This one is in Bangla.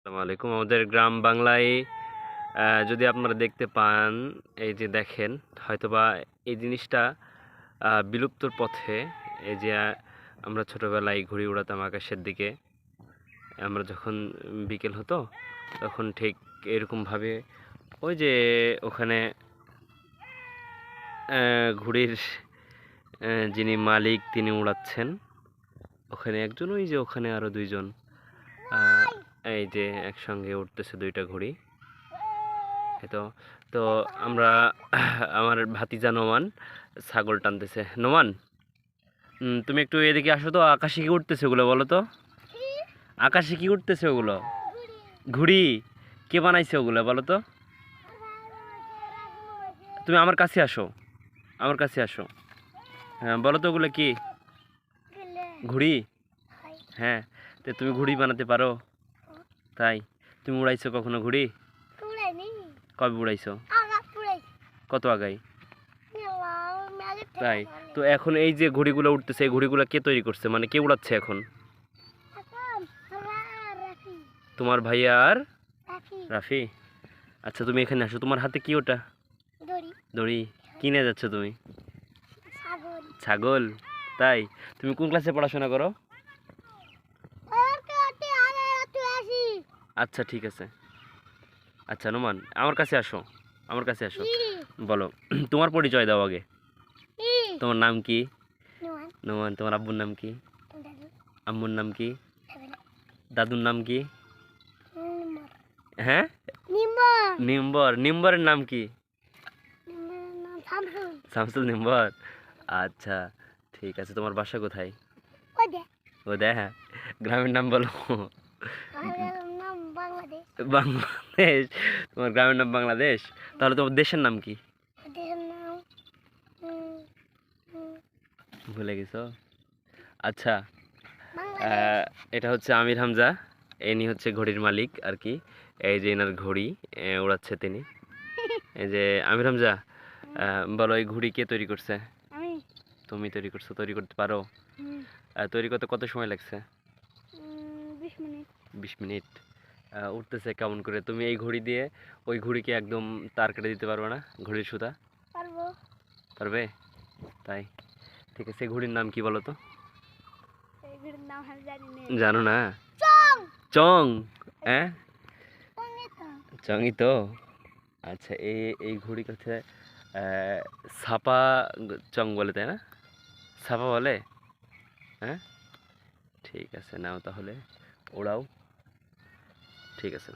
আসসালামু আলাইকুম। আমাদের গ্রাম বাংলায় যদি আপনারা দেখতে পান, এই যে দেখেন, হয়তোবা এই জিনিসটা বিলুপ্তর পথে। এই যে আমরা ছোটবেলায় ঘুড়ি উড়াতাম আকাশের দিকে। আমরা যখন বিকেল হতো তখন ঠিক এরকমভাবে ওই যে ওখানে ঘুড়ির যিনি মালিক তিনি উড়াচ্ছেন। ওখানে একজন, ওই যে ওখানে আরো দুইজন এই যে একসঙ্গে উঠতেছে দুইটা ঘুড়ি। তো তো আমরা আমার ভাতিজা নোমান ছাগল টানতেছে। নোমান, তুমি একটু এদিকে আসো তো। আকাশে কি উঠতেছে ওগুলো বলো তো? আকাশে কি উঠতেছে ওগুলো? ঘুড়ি। কে বানাইছে ওগুলো বলো তো? তুমি আমার কাছে আসো, আমার কাছে আসো। হ্যাঁ বলো তো ওগুলো কি? ঘুড়ি। হ্যাঁ, তো তুমি ঘুড়ি বানাতে পারো? তাই? তুমি উড়াইছো কখনো ঘুড়ি? কবে উড়াইছো? কত আগাই? তাই? তো এখন এই যে ঘুড়িগুলো উঠতেছে, এই ঘুড়িগুলো কে তৈরি করছে, মানে কে উড়াচ্ছে এখন? তোমার ভাইয়া আর রাফি। আচ্ছা তুমি এখানে আসো। তোমার হাতে কি ওটা? দড়ি। কিনে যাচ্ছ তুমি? ছাগল। তাই? তুমি কোন ক্লাসে পড়াশোনা করো? আচ্ছা ঠিক আছে। আচ্ছা নোমান, আমার কাছে আসো, আমার কাছে আসো। বলো, তোমার পরিচয় দাও আগে। তোমার নাম কি? নোমান। তোমার আব্বুর নাম কি? আম্মুর নাম কি? দাদুর নাম কি? হ্যাঁ, নিম্বর। নিম্বরের নাম কি? শামসুল নিম্বর। আচ্ছা ঠিক আছে। তোমার বাসা কোথায়? ও হ্যাঁ, গ্রামের নাম বলো। বাংলাদেশ। তোমার গ্রামের নাম বাংলাদেশ? তাহলে তোমার দেশের নাম কি? ভুলে গেছো? আচ্ছা, এটা হচ্ছে আমির হামজা। ইনি হচ্ছে ঘড়ির মালিক আর কি। এই যে এনার ঘড়ি উড়াচ্ছে তিনি। এই যে আমির হামজা, বলো এই ঘড়ি কে তৈরি করছে? তুমি তৈরি করছো? তৈরি করতে পারো? তৈরি করতে কত সময় লাগছে? 20 মিনিট। উঠতেছে কেমন করে? তুমি এই ঘড়ি দিয়ে ওই ঘড়িকে একদম তার কেটে দিতে পারবে না? ঘড়ির সুতা পারবে? তাই? ঠিক আছে। ঘড়ির নাম কি বলো তো? জানো না? চং। হ্যাঁ, চংই তো। আচ্ছা, এই এই ঘড়ি হচ্ছে ছাপা চং বলে, তাই না? ছাপা বলে। হ্যাঁ, ঠিক আছে, নাও তাহলে, ওড়াও। ঠিক আছে।